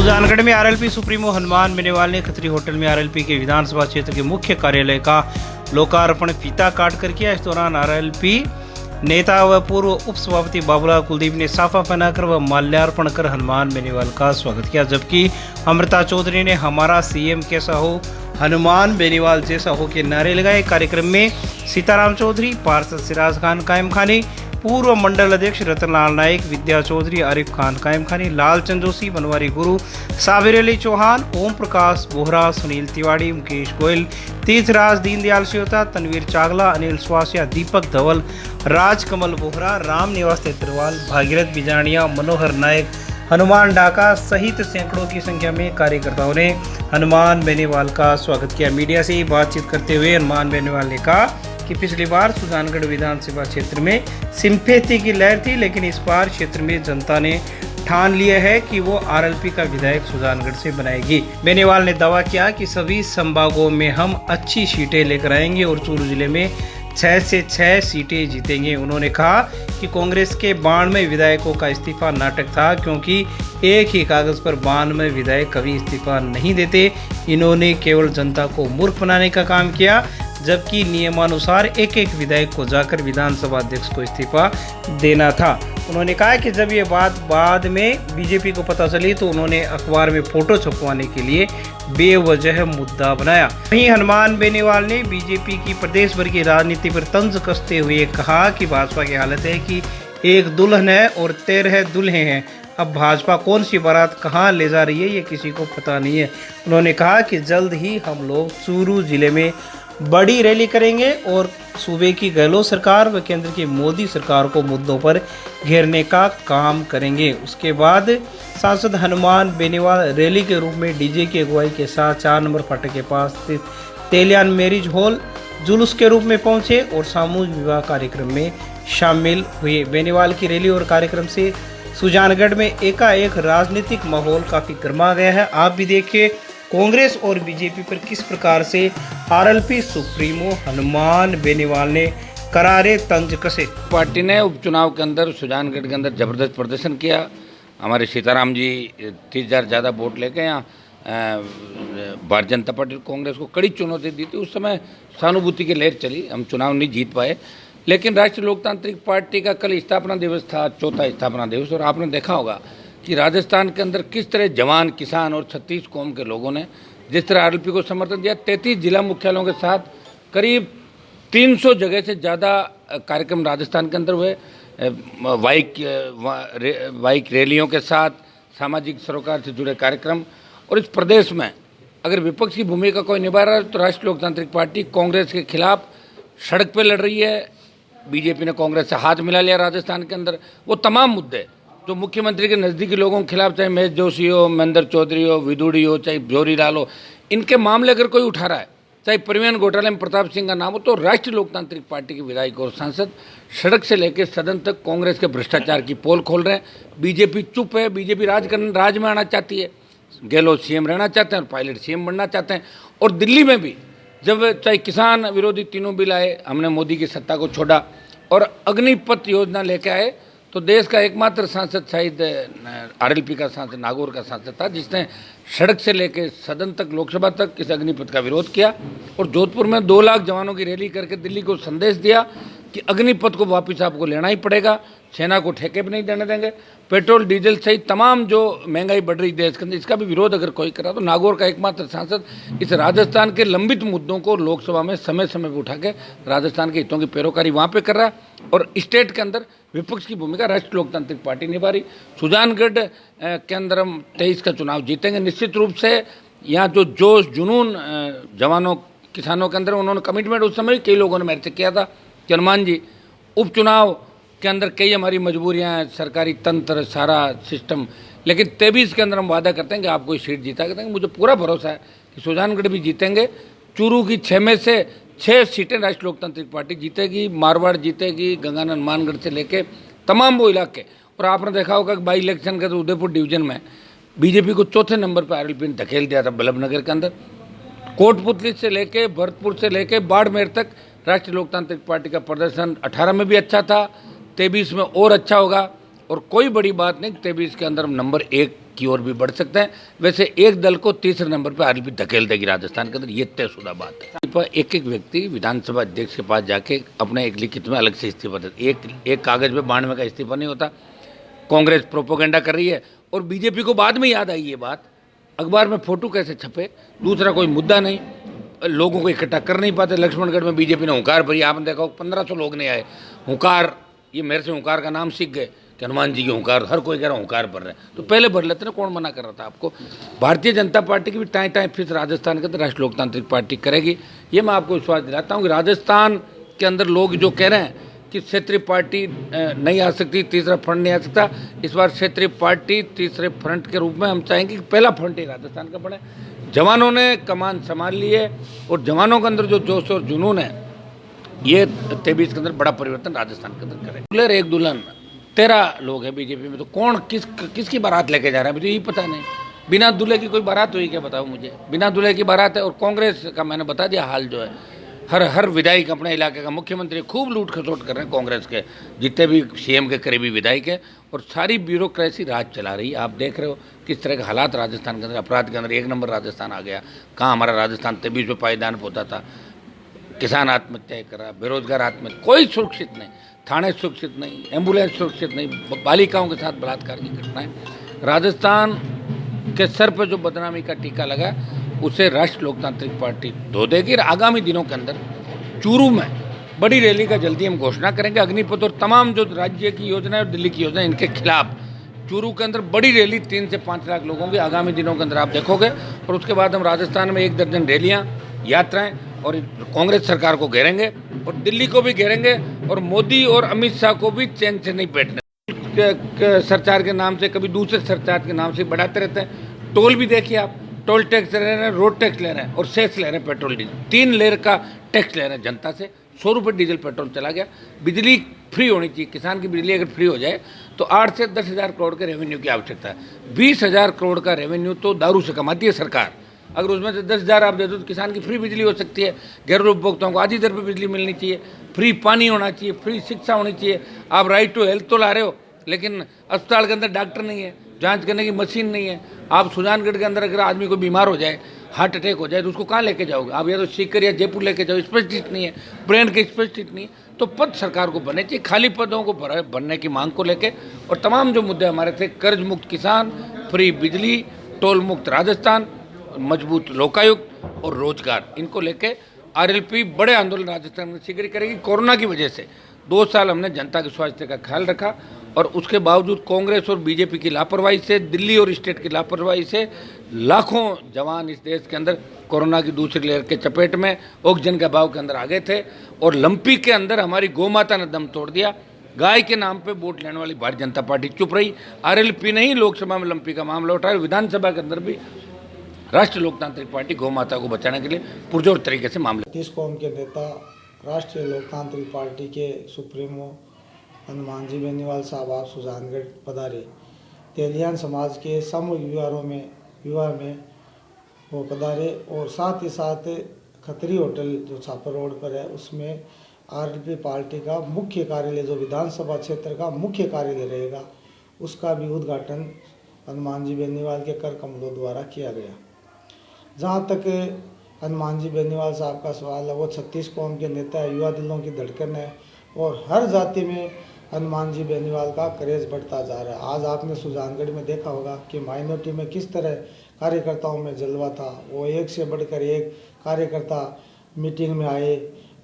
सुजानगढ़ में RLP supremo Hanuman Beniwal ने Khatri hotel में आरएलपी के विधानसभा क्षेत्र के मुख्य कार्यालय का लोकार्पण फीता काट कर किया। इस दौरान आरएलपी नेता व पूर्व उप सभापति बाबूलाल कुलदीप ने साफा पहनाकर व माल्यार्पण कर हनुमान बेनीवाल का स्वागत किया, जबकि अमृता चौधरी ने हमारा सीएम कैसा हो, हनुमान बेनीवाल जैसा हो के नारे लगाए। कार्यक्रम में सीताराम चौधरी, पार्षद सिराज खान कायम खानी, पूर्व मंडल अध्यक्ष रतनलाल नाइक, विद्या चौधरी, आरिफ खान कायम खानी, लालचंद जोशी, बनवारी गुरु, साबिर अली चौहान, ओम प्रकाश बोहरा, सुनील तिवाड़ी, मुकेश गोयल, तीर्थराज, दीनदयाल श्योता, तनवीर चागला, अनिल स्वासिया, दीपक धवल, राजकमल बोहरा, राम निवास तेतरवाल, भागीरथ बिजानिया, मनोहर नायक, हनुमान डाका सहित सैकड़ों की संख्या में कार्यकर्ताओं ने हनुमान बेनीवाल का स्वागत किया। मीडिया से बातचीत करते हुए हनुमान बेनीवाल ने कहा कि पिछली बार सुजानगढ़ विधानसभा क्षेत्र में सिंपैथी की लहर थी, लेकिन इस बार क्षेत्र में जनता ने ठान लिया है कि वो आरएलपी का विधायक सुजानगढ़ से बनाएगी। बेनीवाल ने दावा किया कि सभी संभागों में हम अच्छी सीटें लेकर आएंगे और चूरू जिले में 6 से 6 सीटें जीतेंगे। उन्होंने कहा कि कांग्रेस के 92 विधायकों का इस्तीफा नाटक था, क्योंकि एक ही कागज पर 92 विधायक कभी इस्तीफा नहीं देते। इन्होंने केवल जनता को मूर्ख बनाने का काम किया, जबकि नियमानुसार एक एक विधायक को जाकर विधानसभा अध्यक्ष को इस्तीफा देना था। उन्होंने कहा कि जब ये बात बाद में बीजेपी को पता चली तो उन्होंने अखबार में फोटो छपवाने के लिए बेवजह मुद्दा बनाया। वहीं हनुमान बेनीवाल ने बीजेपी की प्रदेश भर की राजनीति पर तंज कसते हुए कहा कि भाजपा की हालत है कि एक दुल्हन है और 13 दूल्हे हैं। अब भाजपा कौन सी बारात कहां ले जा रही है ये किसी को पता नहीं है। उन्होंने कहा कि जल्द ही हम लोग चूरू जिले में बड़ी रैली करेंगे और सूबे की गहलोत सरकार व केंद्र की मोदी सरकार को मुद्दों पर घेरने का काम करेंगे। उसके बाद सांसद हनुमान बेनीवाल रैली के रूप में डीजे की अगुवाई के साथ 4 नंबर फाटक के पास स्थित तेलियान मैरिज हॉल जुलूस के रूप में पहुंचे और सामूहिक विवाह कार्यक्रम में शामिल हुए। बेनीवाल की रैली और कार्यक्रम से सुजानगढ़ में एकाएक राजनीतिक माहौल काफी गर्मा गया है। आप भी देखिए कांग्रेस और बीजेपी पर किस प्रकार से आरएलपी सुप्रीमो हनुमान बेनीवाल ने करारे तंज कसे। पार्टी ने उपचुनाव के अंदर सुजानगढ़ के अंदर जबरदस्त प्रदर्शन किया। हमारे सीताराम जी 30,000 ज़्यादा वोट लेके यहाँ भारतीय जनता पार्टी कांग्रेस को कड़ी चुनौती दी थी। उस समय सहानुभूति की लहर चली, हम चुनाव नहीं जीत पाए, लेकिन राष्ट्रीय लोकतांत्रिक पार्टी का कल स्थापना दिवस था, 4था स्थापना दिवस, और आपने देखा होगा कि राजस्थान के अंदर किस तरह जवान, किसान और 36 कौम के लोगों ने जिस तरह आरएलपी को समर्थन दिया। 33 जिला मुख्यालयों के साथ करीब 300 जगह से ज़्यादा कार्यक्रम राजस्थान के अंदर हुए। बाइक रैलियों के साथ सामाजिक सरोकार से जुड़े कार्यक्रम। और इस प्रदेश में अगर विपक्ष की भूमिका कोई निभा रहा है तो राष्ट्रीय लोकतांत्रिक पार्टी कांग्रेस के खिलाफ सड़क पर लड़ रही है। बीजेपी ने कांग्रेस से हाथ मिला लिया राजस्थान के अंदर। वो तमाम मुद्दे जो मुख्यमंत्री के नज़दीकी लोगों के खिलाफ, चाहे महेश जोशी हो, महेंद्र चौधरी हो, विदुड़ी हो, चाहे भजोरी लाल हो, इनके मामले अगर कोई उठा रहा है, चाहे परिवहन घोटाले में प्रताप सिंह का नाम हो, तो राष्ट्रीय लोकतांत्रिक पार्टी के विधायक और सांसद सड़क से लेकर सदन तक कांग्रेस के भ्रष्टाचार की पोल खोल रहे हैं। बीजेपी चुप है। बीजेपी राज में आना चाहती है, गहलोत सीएम रहना चाहते हैं और पायलट सीएम बनना चाहते हैं। और दिल्ली में भी जब चाहे किसान विरोधी तीनों बिल आए, हमने मोदी की सत्ता को छोड़ा और अग्निपथ योजना लेके आए, तो देश का एकमात्र सांसद शायद आरएलपी का सांसद, नागौर का सांसद था, जिसने सड़क से लेकर सदन तक, लोकसभा तक इस अग्निपथ का विरोध किया। और जोधपुर में 2 लाख जवानों की रैली करके दिल्ली को संदेश दिया कि अग्निपथ को वापस आपको लेना ही पड़ेगा, सेना को ठेके पर नहीं देने देंगे। पेट्रोल डीजल सहित तमाम जो महंगाई बढ़ रही देश के अंदर, इसका भी विरोध अगर कोई करा तो नागौर का एकमात्र सांसद इस राजस्थान के लंबित मुद्दों को लोकसभा में समय समय पर उठा के राजस्थान के हितों की पैरोकारी वहाँ पे कर रहा है। और स्टेट के अंदर विपक्ष की भूमिका राष्ट्रीय लोकतांत्रिक पार्टी निभा रही। सुजानगढ़ के अंदर हम 23 का चुनाव जीतेंगे निश्चित रूप से। यहाँ जो जोश जुनून जवानों, किसानों के अंदर, उन्होंने कमिटमेंट उस समय कई लोगों ने मेरे से किया था कि हनुमान जी, उपचुनाव के अंदर कई हमारी मजबूरियां हैं, सरकारी तंत्र, सारा सिस्टम, लेकिन 23 के अंदर हम वादा करते हैं कि आपको सीट जीता के देंगे। मुझे पूरा भरोसा है कि सुजानगढ़ भी जीतेंगे। चूरू की 6 में से 6 सीटें राष्ट्रीय लोकतांत्रिक पार्टी जीतेगी, मारवाड़ जीतेगी, गंगानंद मानगढ़ से लेके तमाम वो इलाके। और आपने देखा होगा कि बाई इलेक्शन के तो उदयपुर डिवीजन में बीजेपी को 4थे नंबर पर आरएलपी ने धकेल दिया था बल्लभनगर के अंदर। कोटपुतली से लेके, भरतपुर से लेके बाड़मेर तक राष्ट्रीय लोकतांत्रिक पार्टी का प्रदर्शन 18 में भी अच्छा था, 23 में और अच्छा होगा। और कोई बड़ी बात नहीं, 23 के अंदर हम नंबर 1 की ओर भी बढ़ सकते हैं। वैसे एक दल को तीसरे नंबर पर आरएलपी धकेल देगी राजस्थान के अंदर, ये तयशुदा बात है। एक एक व्यक्ति विधानसभा अध्यक्ष के पास जाके अपने एक लिखित में अलग से इस्तीफा देते, एक कागज पे 92 का इस्तीफा नहीं होता। कांग्रेस प्रोपोगंडा कर रही है और बीजेपी को बाद में याद आई ये बात, अखबार में फोटो कैसे छपे, दूसरा कोई मुद्दा नहीं, लोगों को इकट्ठा कर नहीं पाते। लक्ष्मणगढ़ में बीजेपी ने हुंकार भरी, आपने देखा 1500 लोग नहीं आए। हुंकार, ये मेरे से हुंकार का नाम सीख गए कि हनुमान जी की हुंकार, हर कोई कह रहा हुंकार भर रहे हैं, तो पहले भर लेते ना, कौन मना कर रहा था आपको। भारतीय जनता पार्टी की भी टाइम टाइम फिर राजस्थान के अंदर राष्ट्रीय लोकतांत्रिक पार्टी करेगी, ये मैं आपको विश्वास दिलाता हूँ कि राजस्थान के अंदर लोग जो कह रहे हैं कि क्षेत्रीय पार्टी नहीं आ सकती, तीसरा फ्रंट नहीं आ सकता, इस बार क्षेत्रीय पार्टी तीसरे फ्रंट के रूप में हम चाहेंगे कि पहला फ्रंट ही राजस्थान का बने। जवानों ने कमान संभाल ली है और जवानों के अंदर जो जोश और जुनून है, ये 23 के अंदर बड़ा परिवर्तन राजस्थान के अंदर करे। दुल्हन एक दुल्हन 13 लोग हैं बीजेपी में, तो कौन किसकी बारात लेके जा रहा है मुझे ये पता नहीं। बिना दूल्हे की कोई बारात हुई क्या, बताओ मुझे। बिना दूल्हे की बारात है। और कांग्रेस का मैंने बता दिया हाल जो है, हर विधायक अपने इलाके का मुख्यमंत्री खूब लूट खसोट कर रहे हैं कांग्रेस के, जितने भी सीएम के करीबी विधायक है, और सारी ब्यूरोक्रेसी राज चला रही है। आप देख रहे हो किस तरह के हालात राजस्थान के अंदर, अपराध के अंदर 1 नंबर राजस्थान आ गया। कहाँ हमारा राजस्थान 23 में पायदान होता था, किसान आत्महत्या कर रहा, बेरोजगार आत्महत्या, कोई सुरक्षित नहीं, थाने सुरक्षित नहीं, एम्बुलेंस सुरक्षित नहीं, बालिकाओं के साथ बलात्कार की घटनाएं। राजस्थान के सर पर जो बदनामी का टीका लगा, उसे राष्ट्रीय लोकतांत्रिक पार्टी धो देगी। और आगामी दिनों के अंदर चूरू में बड़ी रैली का जल्दी हम घोषणा करेंगे। अग्निपथ और तमाम जो राज्य की योजना है और दिल्ली की योजना है, इनके खिलाफ चूरू के अंदर बड़ी रैली 3 से 5 लाख लोगों की आगामी दिनों के अंदर आप देखोगे। और उसके बाद हम राजस्थान में 1 दर्जन रैलियाँ, यात्राएं, और कांग्रेस सरकार को घेरेंगे और दिल्ली को भी घेरेंगे, और मोदी और अमित शाह को भी चैन से नहीं बैठने। सरचार्ज के नाम से, कभी दूसरे सरचार्ज के नाम से बढ़ाते रहते हैं। टोल भी देखिए आप, टोल टैक्स ले रहे हैं, रोड टैक्स ले रहे हैं और सेस ले रहे हैं, पेट्रोल डीजल 3 लेयर का टैक्स ले रहे हैं जनता से। 100 रुपये डीजल पेट्रोल चला गया। बिजली फ्री होनी चाहिए, किसान की बिजली अगर फ्री हो जाए तो 8 से 10 हज़ार करोड़ के रेवेन्यू की आवश्यकता है। 20 हज़ार करोड़ का रेवेन्यू तो दारू से कमाती है सरकार, अगर उसमें से 10 हज़ार आप दे दो तो किसान की फ्री बिजली हो सकती है। गैर उपभोक्ताओं को आधी दर पर बिजली मिलनी चाहिए, फ्री पानी होना चाहिए, फ्री शिक्षा होनी चाहिए। आप राइट टू हेल्थ तो ला रहे हो, लेकिन अस्पताल के अंदर डॉक्टर नहीं है, जांच करने की मशीन नहीं है। आप सुजानगढ़ के अंदर अगर आदमी को बीमार हो जाए, हार्ट अटैक हो जाए, तो उसको कहाँ लेके जाओगे आप? या तो सीकर या जयपुर लेके जाओ, स्पेशलिस्ट नहीं है, ब्रेन के स्पेशलिस्ट नहीं है। तो पद सरकार को बनने चाहिए, खाली पदों को बनने की मांग को लेके। और तमाम जो मुद्दे हमारे थे, कर्ज मुक्त किसान, फ्री बिजली, टोल मुक्त राजस्थान, मजबूत लोकायुक्त और रोजगार, इनको लेके आरएलपी बड़े आंदोलन राजस्थान में शीघ्र करेगी। कोरोना की वजह से 2 साल हमने जनता के स्वास्थ्य का ख्याल रखा, और उसके बावजूद कांग्रेस और बीजेपी की लापरवाही से, दिल्ली और स्टेट की लापरवाही से लाखों जवान इस देश के अंदर कोरोना की दूसरी लहर के चपेट में ऑक्सीजन के अभाव के अंदर आ गए थे। और लंपी के अंदर हमारी गौ माता ने दम तोड़ दिया। गाय के नाम पे वोट लेने वाली भारतीय जनता पार्टी चुप रही। आरएलपी ने ही लोकसभा में लंपी का मामला उठाया, विधानसभा के अंदर भी राष्ट्रीय लोकतांत्रिक पार्टी गौ माता को बचाने के लिए पुरजोर तरीके से मामले। 30 कौम के नेता राष्ट्रीय लोकतांत्रिक पार्टी के सुप्रीमो हनुमान जी बेनीवाल साहब आप सुजानगढ़ पधारे। तेलियान समाज के समूह विवाह में वो पधारे, और साथ ही साथ खत्री होटल जो छापर रोड पर है, उसमें आरएलपी पार्टी का मुख्य कार्यालय, जो विधानसभा क्षेत्र का मुख्य कार्यालय रहेगा, उसका भी उद्घाटन हनुमान जी बेनीवाल के कर कमलों द्वारा किया गया। जहाँ तक हनुमान जी बेनीवाल साहब का सवाल है, वो 36 कौम के नेता है, युवा दिलों की धड़कन है, और हर जाति में हनुमान जी बेनीवाल का क्रेज बढ़ता जा रहा है। आज आपने सुजानगढ़ में देखा होगा कि माइनॉरिटी में किस तरह कार्यकर्ताओं में जलवा था। वो एक से बढ़कर एक कार्यकर्ता मीटिंग में आए,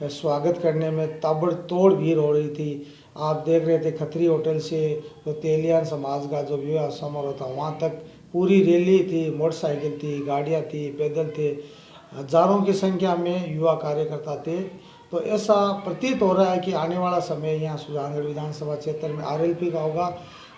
स्वागत करने में ताबड़तोड़ भीड़ हो रही थी। आप देख रहे थे खत्री होटल से तो तेलियान समाज का जो विवाह समारोह था, वहाँ तक पूरी रैली थी, मोटरसाइकिल थी, गाड़ियाँ थी, पैदल थे, हजारों की संख्या में युवा कार्यकर्ता थे। तो ऐसा प्रतीत हो रहा है कि आने वाला समय यहाँ सुजानगढ़ विधानसभा क्षेत्र में आरएलपी का होगा।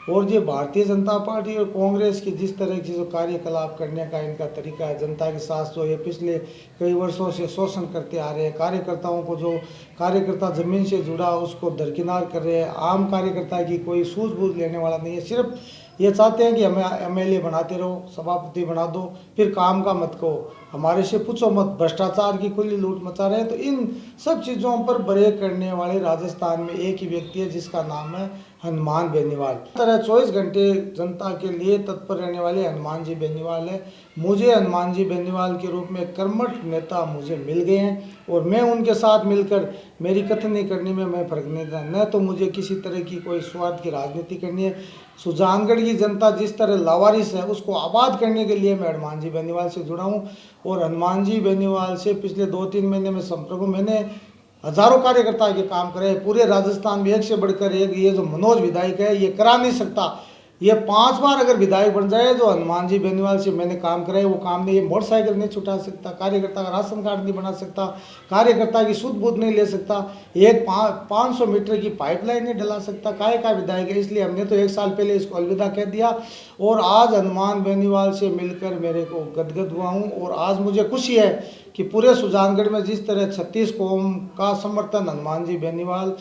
और ये भारतीय जनता पार्टी और कांग्रेस की जिस तरह की जो कार्यकलाप करने का इनका तरीका है, जनता के साथ जो ये पिछले कई वर्षों से शोषण करते आ रहे हैं, कार्यकर्ताओं को जो कार्यकर्ता जमीन से जुड़ा उसको दरकिनार कर रहे हैं, आम कार्यकर्ता की कोई सूझबूझ लेने वाला नहीं है। सिर्फ ये चाहते हैं कि हमें एमएलए बनाते रहो, सभापति बना दो, फिर काम का मत कहो, हमारे से पूछो मत, भ्रष्टाचार की खुली लूट मचा रहे हैं। तो इन सब चीज़ों पर ब्रेक करने वाले राजस्थान में एक ही व्यक्ति है, जिसका नाम है हनुमान बेनीवाल। तरह 24 घंटे जनता के लिए तत्पर रहने वाले हनुमान जी बेनीवाल है। मुझे हनुमान जी बेनीवाल के रूप में कर्मठ नेता मुझे मिल गए हैं और मैं उनके साथ मिलकर मेरी कथनी करने में मैं फर्क नहीं था। न तो मुझे किसी तरह की कोई स्वार्थ की राजनीति करनी है। सुजानगढ़ की जनता जिस तरह लावारिस है उसको आबाद करने के लिए मैं हनुमान जी बेनीवाल से जुड़ा हूँ और हनुमान जी बेनीवाल से पिछले 2-3 महीने में संपर्क हूँ। मैंने हजारों कार्यकर्ता के काम करे पूरे राजस्थान में, एक से बढ़कर एक। ये जो मनोज विधायक है ये करा नहीं सकता। ये 5 बार अगर विधायक बन जाए जो हनुमान जी बेनीवाल से मैंने काम कराए वो काम नहीं। ये मोटरसाइकिल नहीं छुटा सकता, कार्यकर्ता का राशन कार्ड नहीं बना सकता, कार्यकर्ता की सुध बुध नहीं ले सकता, एक 500 मीटर की पाइपलाइन नहीं डला सकता। काय का विधायक है। इसलिए हमने तो 1 साल पहले इसको अलविदा कह दिया और आज हनुमान बेनीवाल से मिलकर मेरे को गदगद हुआ हूँ। और आज मुझे खुशी है कि पूरे सुजानगढ़ में जिस तरह 36 कौम का समर्थन हनुमान जी बेनीवाल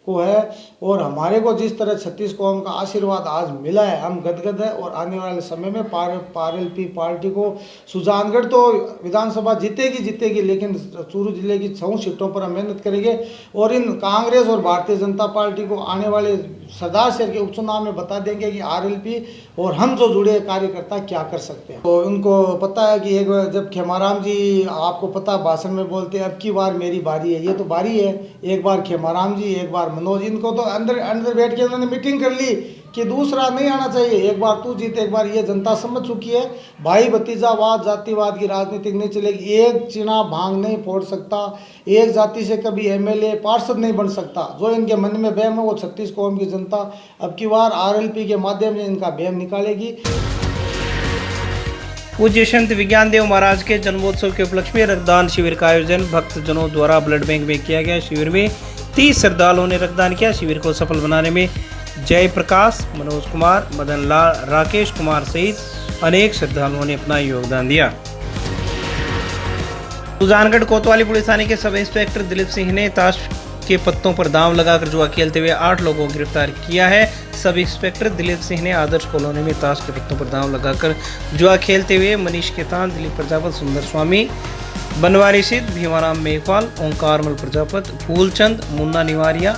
को है और हमारे को जिस तरह 36 कौम का आशीर्वाद आज मिला है, हम गदगद है। और आने वाले समय में आरएलपी पार्टी को सुजानगढ़ तो विधानसभा जीतेगी लेकिन चूरू जिले की 6 सीटों पर हम मेहनत करेंगे और इन कांग्रेस और भारतीय जनता पार्टी को आने वाले सरदार शहर के उपचुनाव में बता देंगे कि आरएलपी और हम जो जुड़े कार्यकर्ता क्या कर सकते हैं। तो उनको पता है कि एक जब खेमाराम जी आपको पता भाषण में बोलते हैं अब की बार मेरी बारी है, ये तो बारी है। एक बार खेमाराम जी, एक बार मनोज, इनको तो अंदर बैठ के उन्होंने मीटिंग कर ली कि दूसरा नहीं आना चाहिए, एक बार तू जीत, एक बार ये जनता समझ चुकी है। भाई भतीजावाद जातिवाद की राजनीति नहीं चलेगी। एक चिना भांग नहीं फोड़ सकता, एक जाति से कभी एमएलए पार्षद नहीं बन सकता। जो इनके मन में वहम है वो 36 कौम की जनता अब की बार आरएलपी के माध्यम से इनका वहम निकालेगी। पूज्य संत विज्ञान देव महाराज के जन्मोत्सव के उपलक्ष्य में रक्तदान शिविर का आयोजन भक्तजनों द्वारा ब्लड बैंक में किया गया। शिविर में 30 श्रद्धालुओं ने रक्तदान किया। शिविर को सफल बनाने में जय प्रकाश, मनोज कुमार, मदन लाल, राकेश कुमार सहित अनेक श्रद्धालुओं ने अपना योगदान दिया। सुजानगढ़ कोतवाली पुलिस थाने के सब इंस्पेक्टर दिलीप सिंह ने ताश के पत्तों पर दांव लगाकर जुआ खेलते हुए 8 लोगों को गिरफ्तार किया है। सब इंस्पेक्टर दिलीप सिंह ने आदर्श कॉलोनी में ताश के पत्तों पर दांव लगाकर जुआ खेलते हुए मनीष केतान, दिलीप प्रजापत, सुंदर स्वामी, बनवारी सिद्ध, भीमाराम मेघवाल, ओंकारमल प्रजापत, फूलचंद, मुन्ना निवारिया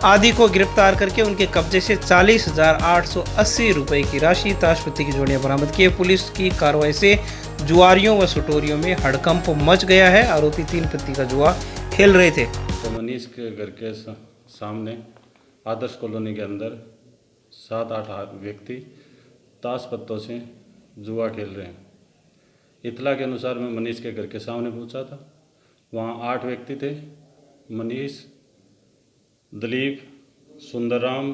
आदि को गिरफ्तार करके उनके कब्जे से 40,880 रुपए की राशि, ताशपत्ती की जोड़ियां बरामद किए। पुलिस की कार्रवाई से जुआरियों व सटोरियों में हड़कंप मच गया है। आरोपी 3 पत्ती का जुआ खेल रहे थे। तो मनीष के घर के सामने आदर्श कॉलोनी के अंदर 7-8 व्यक्ति ताश पत्तों से जुआ खेल रहे हैं। इतला के अनुसार मैं मनीष के घर के सामने पहुंचा था। वहां 8 व्यक्ति थे। मनीष, दिलीप, सुंदरराम,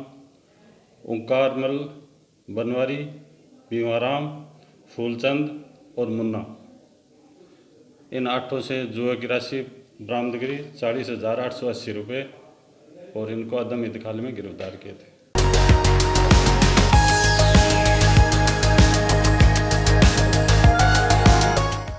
ओंकारमल, बनवारी, भीमाराम, फूलचंद और मुन्ना, इन 8 से जुआ की राशि बरामद करी 40,880 रुपये और इनको अदम इंतकाल में गिरफ्तार किए थे।